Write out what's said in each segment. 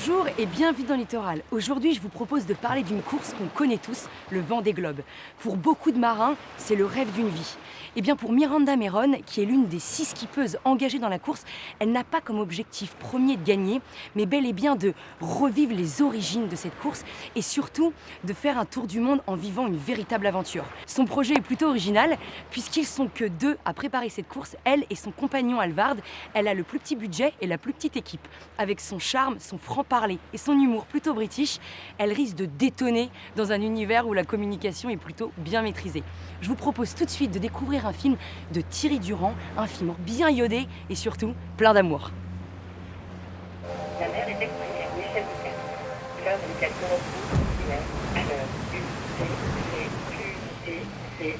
Bonjour et bienvenue dans Littoral. Aujourd'hui, je vous propose de parler d'une course qu'on connaît tous, le Vendée Globe. Pour beaucoup de marins, c'est le rêve d'une vie. Et bien pour Miranda Merón, qui est l'une des 6 skippeuses engagées dans la course, elle n'a pas comme objectif premier de gagner, mais bel et bien de revivre les origines de cette course et surtout de faire un tour du monde en vivant une véritable aventure. Son projet est plutôt original puisqu'ils sont que 2 à préparer cette course, elle et son compagnon Alvard. Elle a le plus petit budget et la plus petite équipe. Avec son charme, son franc-parler et son humour plutôt british, elle risque de détonner dans un univers où la communication est plutôt bien maîtrisée. Je vous propose tout de suite de découvrir un film de Thierry Durand, un film bien iodé et surtout plein d'amour. La mer est exprimée en échelle de 4. L'heure est calculée à l'heure. U, C,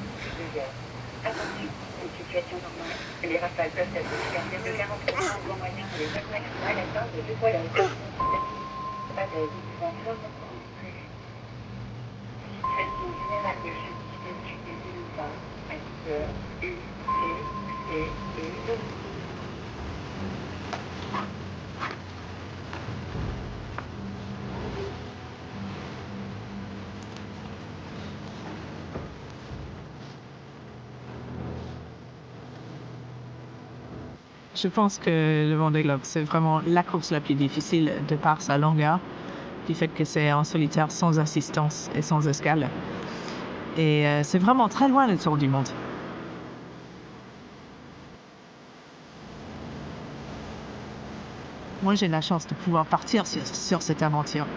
Attention, une situation normale. Les rafales peuvent être supérieures de 40% au grand moyen et les vagues maximales atteintent de 2 fois la hauteur. Pas d'aide, vent fort prévu. Situation générale de chute dessus des îles à 10 heures. U, C et U. Je pense que le Vendée Globe, c'est vraiment la course la plus difficile de par sa longueur, du fait que c'est en solitaire sans assistance et sans escale. Et c'est vraiment très loin le tour du monde. Moi, j'ai la chance de pouvoir partir sur cette aventure.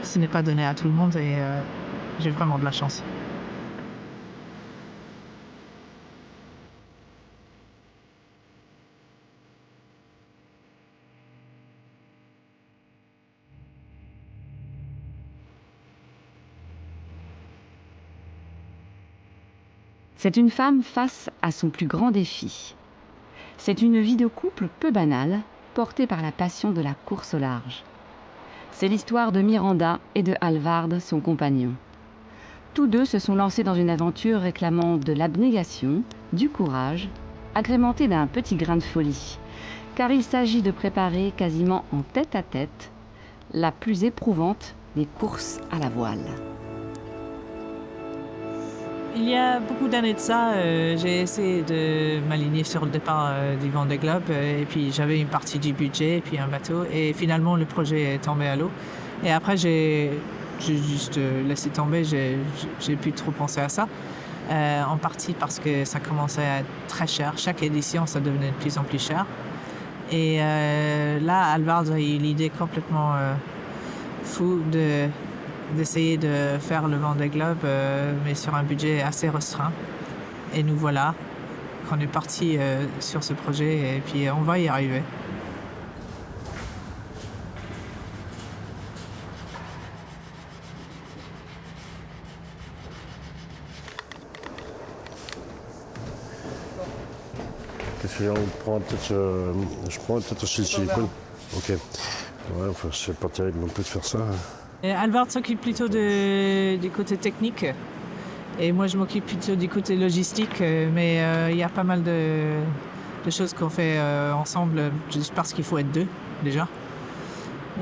Ce n'est pas donné à tout le monde et j'ai vraiment de la chance. C'est une femme face à son plus grand défi. C'est une vie de couple peu banale, portée par la passion de la course au large. C'est l'histoire de Miranda et de Alvard, son compagnon. Tous deux se sont lancés dans une aventure réclamant de l'abnégation, du courage, agrémenté d'un petit grain de folie, car il s'agit de préparer quasiment en tête-à-tête la plus éprouvante des courses à la voile. Il y a beaucoup d'années de ça, j'ai essayé de m'aligner sur le départ du Vendée Globe et puis j'avais une partie du budget et puis un bateau et finalement le projet est tombé à l'eau. Et après j'ai juste laissé tomber, j'ai plus trop pensé à ça. En partie parce que ça commençait à être très cher. Chaque édition, ça devenait de plus en plus cher. Et là, Alvard a eu l'idée complètement fou d'essayer de faire le Vendée Globe, mais sur un budget assez restreint. Et nous voilà, qu'on est parti sur ce projet et puis on va y arriver. Qu'est-ce que on prend peut-être je prends peut-être aussi le silicone. Ok. Ouais, enfin, c'est pas terrible non plus de faire ça. Et Alvard s'occupe plutôt du côté technique et moi je m'occupe plutôt du côté logistique, mais il y a pas mal de choses qu'on fait ensemble juste parce qu'il faut être 2 déjà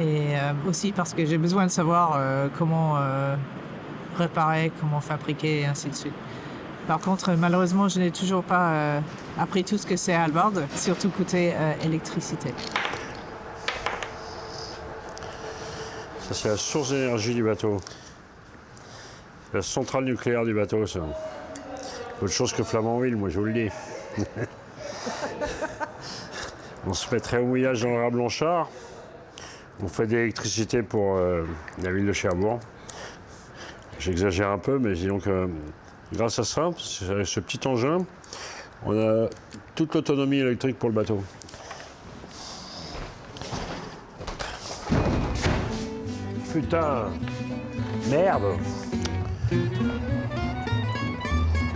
et aussi parce que j'ai besoin de savoir comment réparer, comment fabriquer et ainsi de suite. Par contre, malheureusement, je n'ai toujours pas appris tout ce que c'est Alvard, surtout côté électricité. Ça, c'est la source d'énergie du bateau. La centrale nucléaire du bateau, ça. Autre chose que Flamanville, moi, je vous le dis. On se mettrait au mouillage dans le raz Blanchard. On fait de l'électricité pour la ville de Cherbourg. J'exagère un peu, mais disons que grâce à ça, ce petit engin, on a toute l'autonomie électrique pour le bateau. Putain, merde.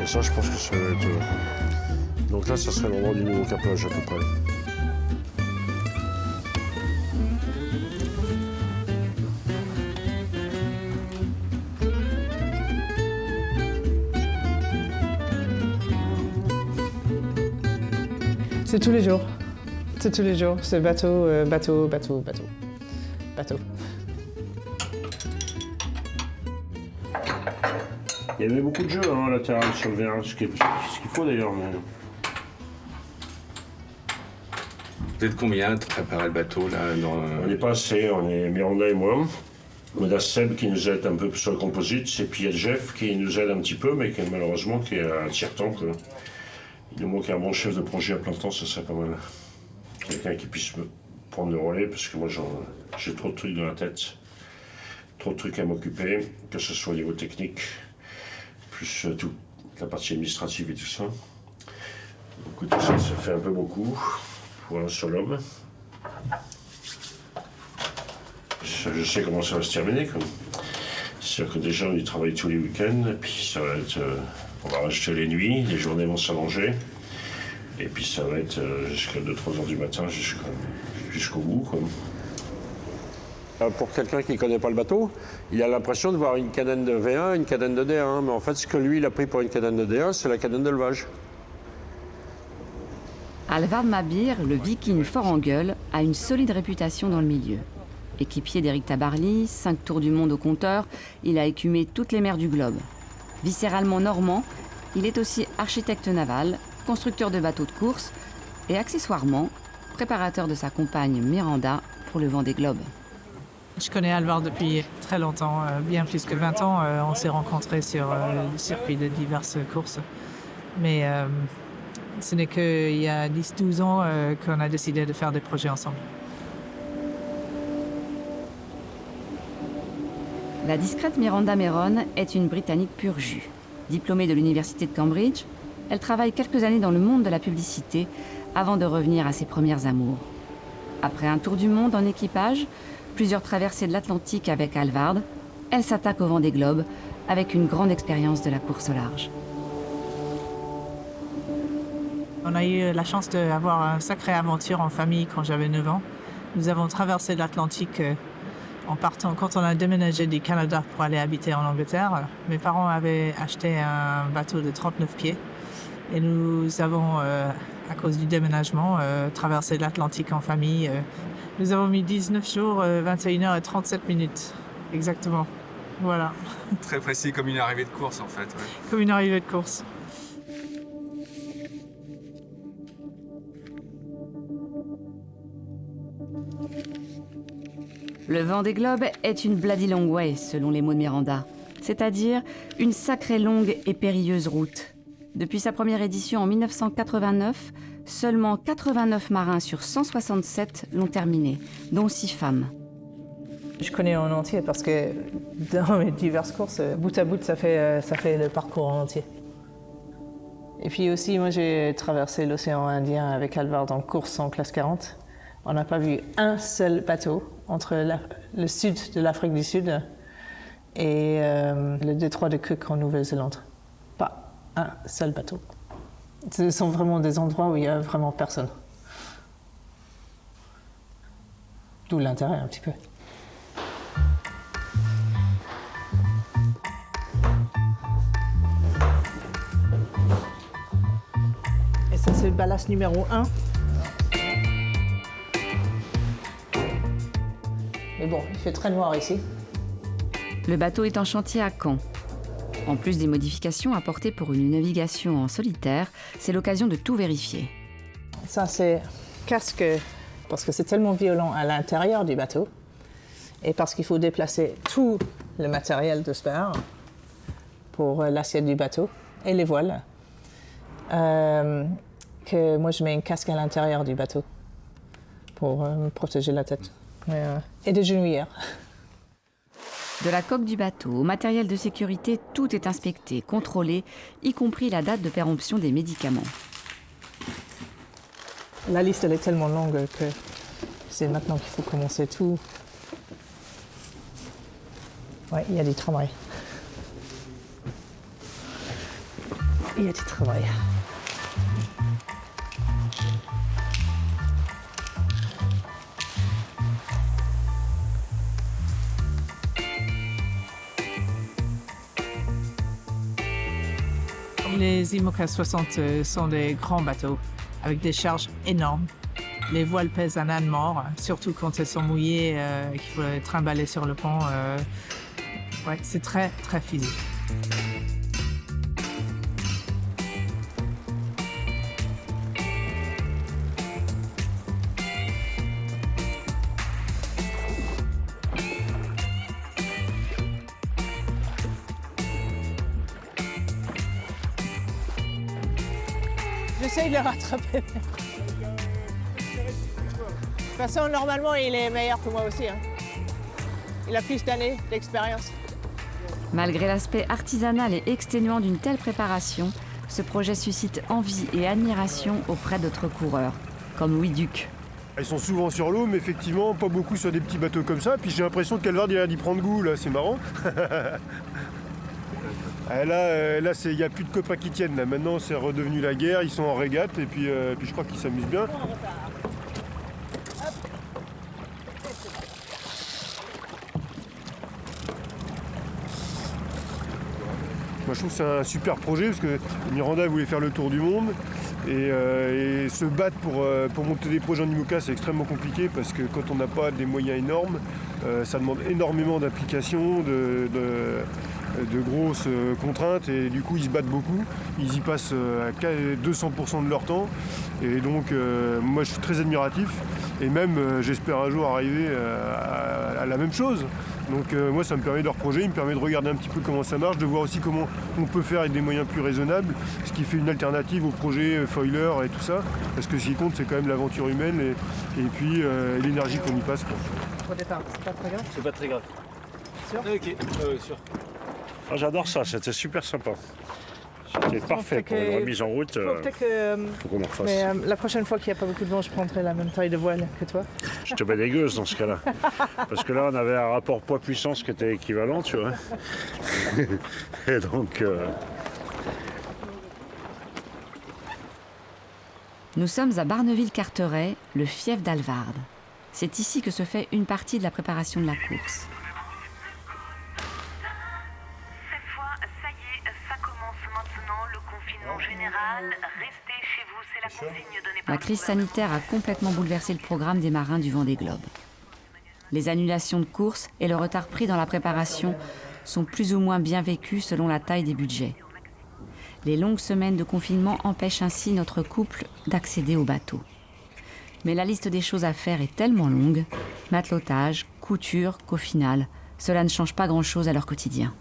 Et ça, je pense que ça va être... Donc là, ça serait l'endroit du nouveau capage à peu près. C'est tous les jours. C'est tous les jours. C'est bateau. bateau. Il y avait beaucoup de jeux hein, latéral sur le verre, ce qu'il faut d'ailleurs. Mais... Vous êtes combien de préparer le bateau là On n'est pas assez, on est Miranda et moi. On a Seb qui nous aide un peu sur le composite, et puis il y a Jeff qui nous aide un petit peu, mais qui malheureusement qui est à tiers-temps. Il nous manque un bon chef de projet à plein temps, ça serait pas mal. Quelqu'un qui puisse me prendre le relais, parce que moi j'ai trop de trucs dans la tête, trop de trucs à m'occuper, que ce soit au niveau technique, plus toute la partie administrative et tout ça. Donc tout ça, ça fait un peu beaucoup pour un seul homme. Je sais comment ça va se terminer. C'est-à-dire que déjà on y travaille tous les week-ends, et puis ça va être, on va rajouter les nuits, les journées vont s'allonger, et puis ça va être jusqu'à 2-3 heures du matin jusqu'au bout. Pour quelqu'un qui ne connaît pas le bateau, il a l'impression de voir une cadenne de V1, une cadenne de D1, mais en fait ce que lui il a pris pour une cadenne de D1, c'est la cadenne de levage. Alvard Mabir, le viking fort en gueule, a une solide réputation dans le milieu. Équipier d'Éric Tabarly, 5 tours du monde au compteur, il a écumé toutes les mers du globe. Viscéralement normand, il est aussi architecte naval, constructeur de bateaux de course et accessoirement préparateur de sa compagne Miranda pour le Vendée Globe. Je connais Alvard depuis très longtemps, bien plus que 20 ans. On s'est rencontrés sur le circuit de diverses courses. Mais ce n'est qu'il y a 10-12 ans qu'on a décidé de faire des projets ensemble. La discrète Miranda Meron est une Britannique pur jus. Diplômée de l'université de Cambridge, elle travaille quelques années dans le monde de la publicité avant de revenir à ses premières amours. Après un tour du monde en équipage, plusieurs traversées de l'Atlantique avec Alvard, elle s'attaque au Vendée Globe avec une grande expérience de la course au large. On a eu la chance d'avoir une sacrée aventure en famille quand j'avais 9 ans. Nous avons traversé l'Atlantique en partant, quand on a déménagé du Canada pour aller habiter en Angleterre. Mes parents avaient acheté un bateau de 39 pieds et nous avons, à cause du déménagement, traversé l'Atlantique en famille. Nous avons mis 19 jours, 21 heures et 37 minutes, exactement. Voilà. Très précis, comme une arrivée de course en fait. Ouais. Comme une arrivée de course. Le Vendée Globe est une bloody long way, selon les mots de Miranda, c'est-à-dire une sacrée longue et périlleuse route. Depuis sa première édition en 1989, seulement 89 marins sur 167 l'ont terminé, dont 6 femmes. Je connais en entier parce que dans mes diverses courses, bout à bout, ça fait le parcours en entier. Et puis aussi, moi j'ai traversé l'océan Indien avec Alvard en course en classe 40. On n'a pas vu un seul bateau entre le sud de l'Afrique du Sud et le détroit de Cook en Nouvelle-Zélande. Pas un seul bateau. Ce sont vraiment des endroits où il n'y a vraiment personne. D'où l'intérêt un petit peu. Et ça, c'est le ballast numéro 1. Mais bon, il fait très noir ici. Le bateau est en chantier à Caen. En plus des modifications apportées pour une navigation en solitaire, c'est l'occasion de tout vérifier. Ça, c'est casque, parce que c'est tellement violent à l'intérieur du bateau, et parce qu'il faut déplacer tout le matériel de spare pour l'assiette du bateau et les voiles, que moi je mets un casque à l'intérieur du bateau pour me protéger la tête. Et des genouillères. De la coque du bateau au matériel de sécurité, tout est inspecté, contrôlé, y compris la date de péremption des médicaments. La liste, elle est tellement longue que c'est maintenant qu'il faut commencer tout. Ouais, il y a du travail. Il y a du travail. Les IMOCA 60 sont des grands bateaux avec des charges énormes. Les voiles pèsent un âne mort, surtout quand elles sont mouillées et qu'il faut les trimballer sur le pont. Ouais, c'est très, très physique. J'essaye de le rattraper. De toute façon, normalement, il est meilleur que moi aussi. Hein. Il a plus d'années d'expérience. Malgré l'aspect artisanal et exténuant d'une telle préparation, ce projet suscite envie et admiration auprès d'autres coureurs, comme Louis Duc. Ils sont souvent sur l'eau, mais effectivement, pas beaucoup sur des petits bateaux comme ça. Puis j'ai l'impression que Calvard, il a d'y prendre goût, là, c'est marrant. Là, il n'y a plus de copains qui tiennent. Là. Maintenant, c'est redevenu la guerre, ils sont en régate, et puis je crois qu'ils s'amusent bien. Moi, je trouve que c'est un super projet parce que Miranda voulait faire le tour du monde et se battre pour monter des projets en IMOCA, c'est extrêmement compliqué parce que quand on n'a pas des moyens énormes, ça demande énormément d'implication, de grosses contraintes et du coup ils se battent beaucoup. Ils y passent à 200% de leur temps et donc moi je suis très admiratif et même j'espère un jour arriver à la même chose. Donc moi ça me permet de leur projet, il me permet de regarder un petit peu comment ça marche, de voir aussi comment on peut faire avec des moyens plus raisonnables, ce qui fait une alternative au projet foiler et tout ça, parce que ce qui compte c'est quand même l'aventure humaine et puis l'énergie qu'on y passe. Quoi. Au départ, c'est pas très grave. C'est pas très grave. Sûr ? Ok, sûr. Ah, j'adore ça, c'était super sympa. C'était parfait pour une remise en route. Peut-être que. Faut qu'on en refasse. Mais la prochaine fois qu'il n'y a pas beaucoup de vent, je prendrai la même taille de voile que toi. Je te mets des gueuses dans ce cas-là. Parce que là, on avait un rapport poids-puissance qui était équivalent, tu vois. Et donc. Nous sommes à Barneville-Carteret, le fief d'Alvard. C'est ici que se fait une partie de la préparation de la course. Restez chez vous, c'est la consigne donnée par La crise sanitaire a complètement bouleversé le programme des marins du Vendée Globe. Les annulations de courses et le retard pris dans la préparation sont plus ou moins bien vécus selon la taille des budgets. Les longues semaines de confinement empêchent ainsi notre couple d'accéder au bateau. Mais la liste des choses à faire est tellement longue, matelotage, couture, qu'au final, cela ne change pas grand-chose à leur quotidien.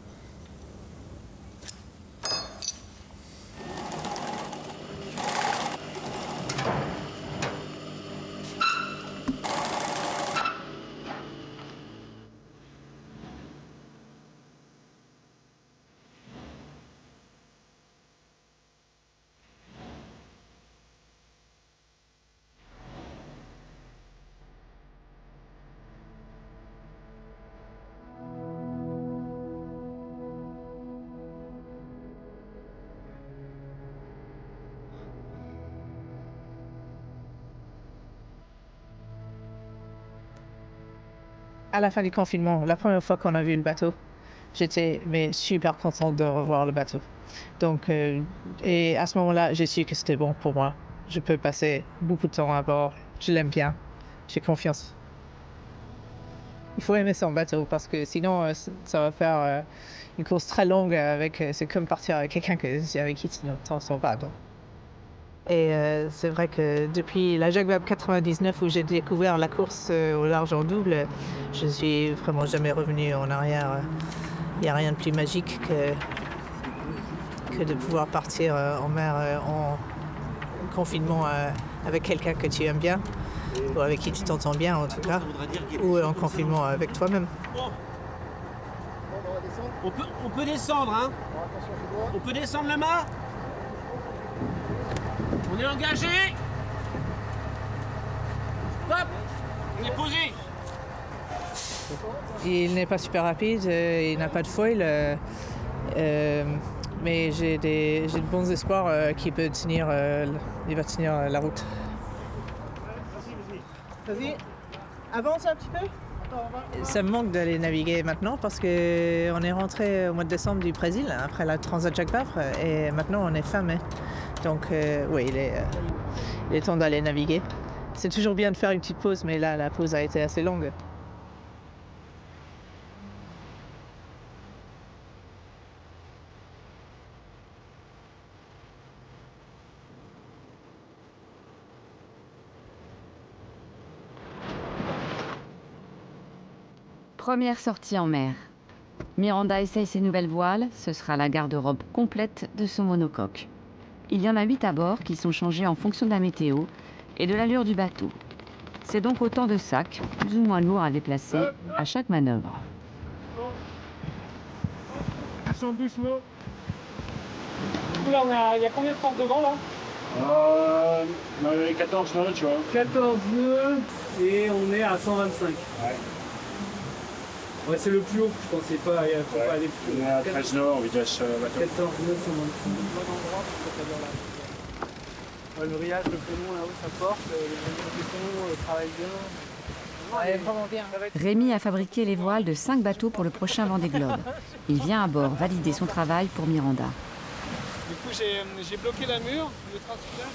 À la fin du confinement, la première fois qu'on a vu le bateau, j'étais super contente de revoir le bateau. Donc, et à ce moment-là, j'ai su que c'était bon pour moi. Je peux passer beaucoup de temps à bord. Je l'aime bien. J'ai confiance. Il faut aimer son bateau parce que sinon, ça va faire une course très longue. C'est comme partir avec quelqu'un avec qui tu n'entends pas. Donc. Et c'est vrai que depuis la Jacques Vabre 99 où j'ai découvert la course au large en double, je suis vraiment jamais revenue en arrière. Il n'y a rien de plus magique que de pouvoir partir en mer en confinement avec quelqu'un que tu aimes bien, ou avec qui tu t'entends bien en tout cas, ou en confinement avec toi-même. On peut descendre, hein. On peut descendre le mât. On est engagé. Stop. On est posé. Il n'est pas super rapide, il n'a pas de foil, mais j'ai de bons espoirs qu'il va tenir la route. Vas-y, avance un petit peu. Ça me manque d'aller naviguer maintenant parce qu'on est rentré au mois de décembre du Brésil après la Transat Jacques Vabre et maintenant on est fin mai. Donc oui, il est temps d'aller naviguer. C'est toujours bien de faire une petite pause, mais là, la pause a été assez longue. Première sortie en mer. Miranda essaye ses nouvelles voiles, ce sera la garde-robe complète de son monocoque. Il y en a 8 à bord qui sont changés en fonction de la météo et de l'allure du bateau. C'est donc autant de sacs, plus ou moins lourds à déplacer, à chaque manœuvre. Là, il y a combien de portes devant là? Il y a 14 nœuds, tu vois. 14 nœuds et on est à 125. Ouais. Ouais, c'est le plus haut, je pensais pas, il faut pas aller plus haut. On est à 13 nœuds en vitesse bateau. 14 nœuds, 125. Le riage, le pont là-haut, ça porte, le pont travaille bien. Ouais, vraiment bien. Rémi a fabriqué les voiles de 5 bateaux pour le prochain Vendée Globe. Il vient à bord valider son travail pour Miranda. Du coup, j'ai bloqué la mur, le transfert.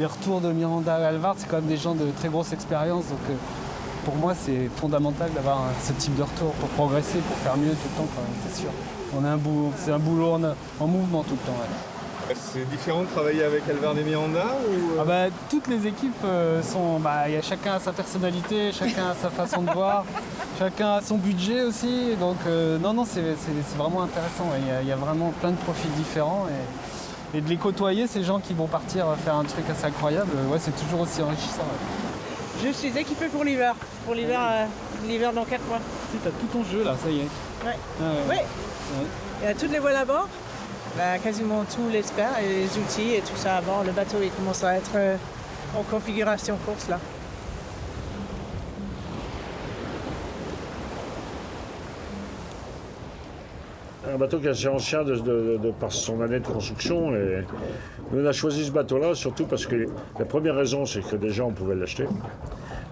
Les retours de Miranda et Alvard, c'est quand même des gens de très grosse expérience, donc pour moi, c'est fondamental d'avoir ce type de retour pour progresser, pour faire mieux tout le temps, c'est sûr. C'est un boulot en mouvement tout le temps. Ouais. C'est différent de travailler avec Alvard et Miranda ou... Toutes les équipes sont... chacun a sa personnalité, chacun a sa façon de voir, chacun a son budget aussi. Donc c'est vraiment intéressant. Il y a vraiment plein de profils différents. Et de les côtoyer, ces gens qui vont partir faire un truc assez incroyable, c'est toujours aussi enrichissant. Ouais. Je suis équipé pour l'hiver. Pour l'hiver dans 4 mois. Tu as tout ton jeu là, ça y est. Ouais. Ah, ouais. Oui. Ouais. Il y a toutes les voiles à bord. Quasiment tous les spares et les outils et tout ça à bord. Le bateau il commence à être en configuration course là. Un bateau qui est assez ancien de par son année de construction. Et nous, on a choisi ce bateau-là surtout parce que la première raison, c'est que déjà, on pouvait l'acheter.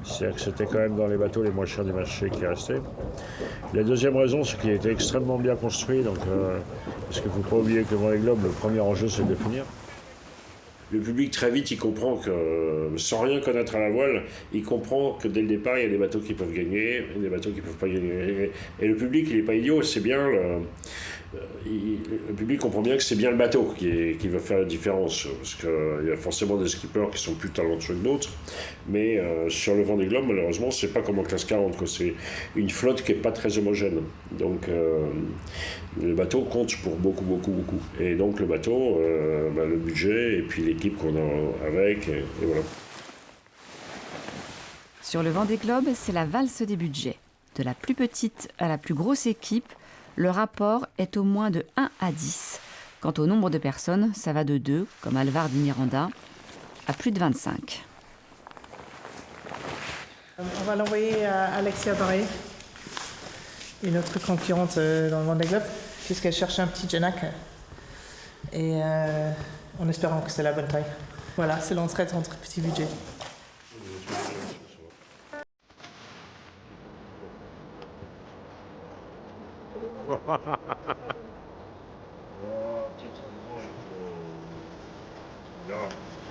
C'est-à-dire que c'était quand même dans les bateaux les moins chers du marché qui restaient. La deuxième raison, c'est qu'il était extrêmement bien construit. Donc, parce qu'il ne faut pas oublier que le Vendée Globe, le premier enjeu, c'est de finir. Le public, très vite, il comprend que, sans rien connaître à la voile, il comprend que dès le départ, il y a des bateaux qui peuvent gagner et des bateaux qui ne peuvent pas gagner. Et le public, il n'est pas idiot, c'est bien... Le public comprend bien que c'est bien le bateau qui va faire la différence, parce qu'il y a forcément des skippers qui sont plus talentueux que d'autres, mais sur le Vendée Globe, malheureusement, c'est pas comme en classe 40, quoi. C'est une flotte qui est pas très homogène. Donc le bateau compte pour beaucoup. Et donc le bateau, le budget et puis l'équipe qu'on a avec, et voilà. Sur le Vendée Globe, c'est la valse des budgets. De la plus petite à la plus grosse équipe, le rapport est au moins de 1 à 10. Quant au nombre de personnes, ça va de 2, comme Alvard et Miranda, à plus de 25. On va l'envoyer à Alexia Barré, une autre concurrente dans le Vendée Globe, puisqu'elle cherche un petit Genac. Et en espérant que c'est la bonne taille. Voilà, c'est l'entraide entre petits budgets.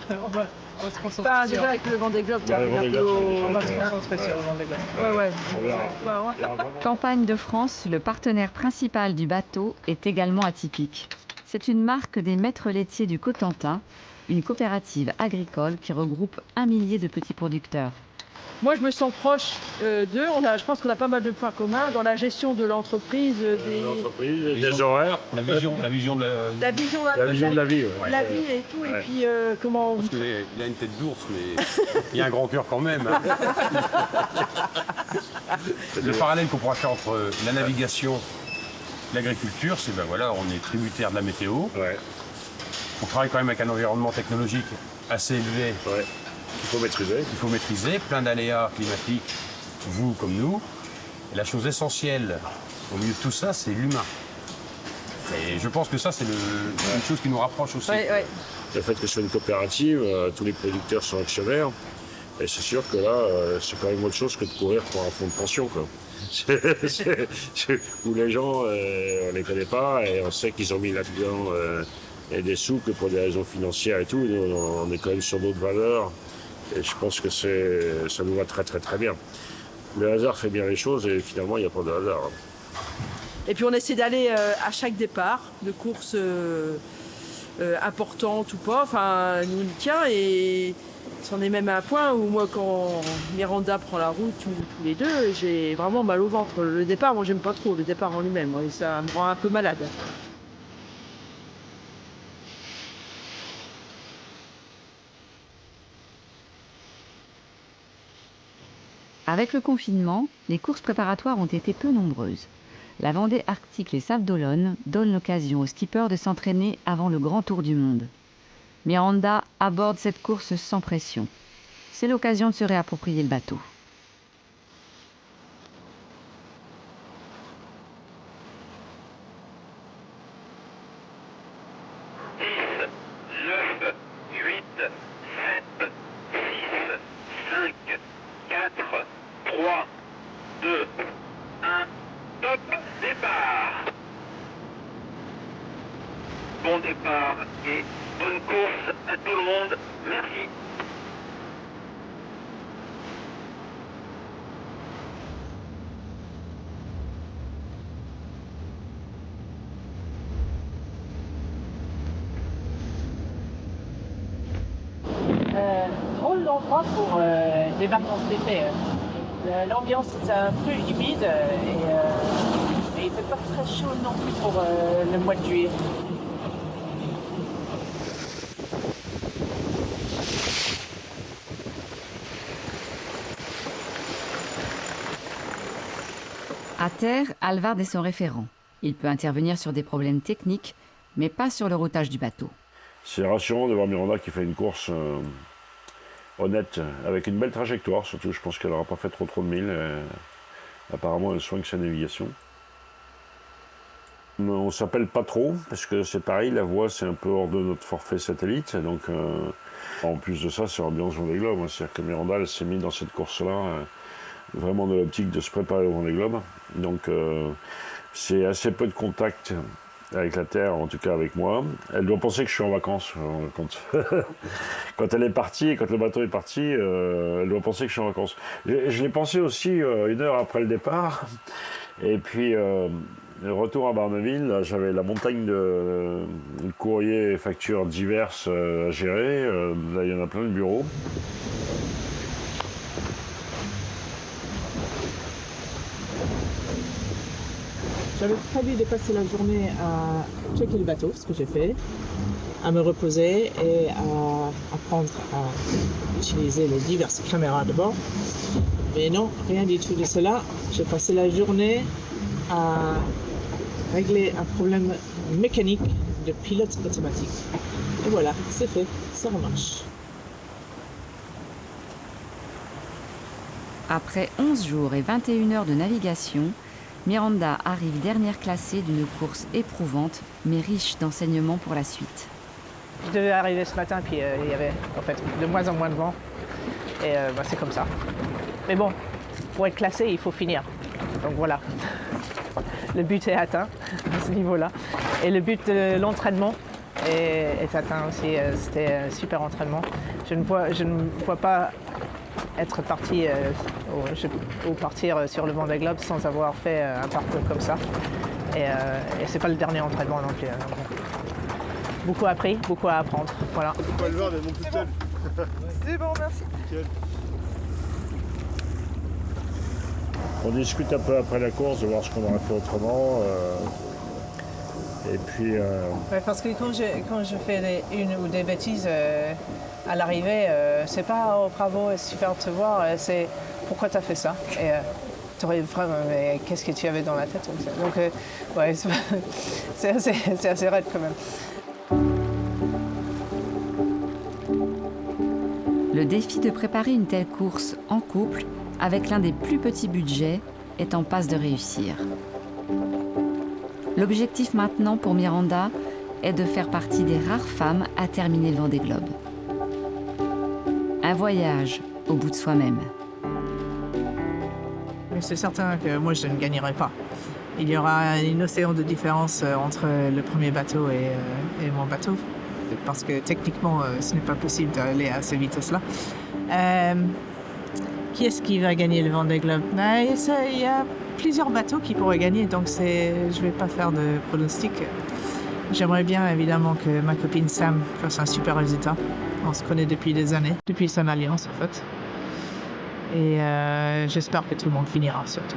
On va se concentrer déjà avec le Vendée Globe, tu on va se concentrer sur le Vendée Globe. Ouais. Campagne de France, le partenaire principal du bateau, est également atypique. C'est une marque des maîtres laitiers du Cotentin, une coopérative agricole qui regroupe 1 millier de petits producteurs. Moi, je me sens proche d'eux. Je pense qu'on a pas mal de points communs dans la gestion de l'entreprise, des horaires, la vision de la vision de la vie. Ouais. La vie et tout. Ouais. Et puis, comment... Parce qu'il a une tête d'ours, mais il y a un grand cœur quand même. Le parallèle qu'on pourra faire entre la navigation et l'agriculture, c'est on est tributaire de la météo. Ouais. On travaille quand même avec un environnement technologique assez élevé. Ouais. Il faut maîtriser. Plein d'aléas climatiques, vous comme nous. Et la chose essentielle au milieu de tout ça, c'est l'humain. Et je pense que ça, c'est une chose qui nous rapproche aussi. Ouais. Le fait que ce soit une coopérative, tous les producteurs sont actionnaires. Et c'est sûr que là, c'est quand même autre chose que de courir pour un fonds de pension, quoi. Où les gens, on les connaît pas et on sait qu'ils ont mis là-dedans des sous que pour des raisons financières et tout. On est quand même sur d'autres valeurs. Et je pense que ça nous va très très très bien. Le hasard fait bien les choses et finalement il n'y a pas de hasard. Et puis on essaie d'aller à chaque départ de course importante ou pas, enfin nous on y tient et c'en est même à un point où moi quand Miranda prend la route tous les deux, j'ai vraiment mal au ventre. Le départ, moi j'aime pas trop le départ en lui-même, et ça me rend un peu malade. Avec le confinement, les courses préparatoires ont été peu nombreuses. La Vendée Arctique Les Sables d'Olonne donne l'occasion aux skippers de s'entraîner avant le grand tour du monde. Miranda aborde cette course sans pression. C'est l'occasion de se réapproprier le bateau. Bon départ et bonne course à tout le monde. Merci. Drôle d'endroit pour des vacances d'été. L'ambiance est un peu humide et il fait pas très chaud non plus pour le mois de juillet. À terre, Alvard est son référent. Il peut intervenir sur des problèmes techniques, mais pas sur le routage du bateau. C'est rassurant de voir Miranda qui fait une course honnête, avec une belle trajectoire, surtout je pense qu'elle n'aura pas fait trop de milles. Apparemment elle soigne sa navigation. On ne s'appelle pas trop, parce que c'est pareil, la voie c'est un peu hors de notre forfait satellite, donc en plus de ça c'est l'ambiance Vendée Globe, c'est-à-dire que Miranda elle s'est mise dans cette course-là, vraiment de l'optique de se préparer au Vendée Globe, donc c'est assez peu de contact avec la Terre, en tout cas avec moi. Elle doit penser que je suis en vacances. Quand elle est partie, quand le bateau est parti, elle doit penser que je suis en vacances. Je l'ai pensé aussi 1 heure après le départ. Et puis, le retour à Barneville, là, j'avais la montagne de courriers et factures diverses à gérer. Là, il y en a plein de bureaux. J'avais prévu de passer la journée à checker le bateau, ce que j'ai fait, à me reposer et à apprendre à utiliser les diverses caméras de bord. Mais non, rien du tout de cela. J'ai passé la journée à régler un problème mécanique de pilote automatique. Et voilà, c'est fait, ça marche. Après 11 jours et 21 heures de navigation, Miranda arrive dernière classée d'une course éprouvante, mais riche d'enseignements pour la suite. Je devais arriver ce matin, puis il y avait en fait de moins en moins de vent. Et c'est comme ça. Mais bon, pour être classé, il faut finir. Donc voilà. Le but est atteint à ce niveau-là. Et le but de l'entraînement est atteint aussi. C'était un super entraînement. Je ne vois pas être parti ou partir sur le Vendée Globe sans avoir fait un parcours comme ça. Et c'est pas le dernier entraînement non plus. Beaucoup appris, beaucoup à apprendre. Voilà. C'est bon, merci. On discute un peu après la course de voir ce qu'on aurait fait autrement. Et puis. Ouais, parce que quand je fais une ou des bêtises à l'arrivée, c'est pas oh bravo, c'est super de te voir, c'est pourquoi tu as fait ça. Et t'aurais vraiment, mais qu'est-ce que tu avais dans la tête? Donc, ouais, c'est assez raide quand même. Le défi de préparer une telle course en couple, avec l'un des plus petits budgets, est en passe de réussir. L'objectif maintenant pour Miranda est de faire partie des rares femmes à terminer le Vendée Globe. Un voyage au bout de soi-même. Mais c'est certain que moi je ne gagnerai pas. Il y aura un océan de différence entre le premier bateau et mon bateau. Parce que techniquement, ce n'est pas possible d'aller à ces vitesses-là. Qui est-ce qui va gagner le Vendée Globe? Il y a plusieurs bateaux qui pourraient gagner, donc je ne vais pas faire de pronostic. J'aimerais bien évidemment que ma copine Sam fasse un super résultat. On se connaît depuis des années, depuis son alliance en fait. Et j'espère que tout le monde finira surtout.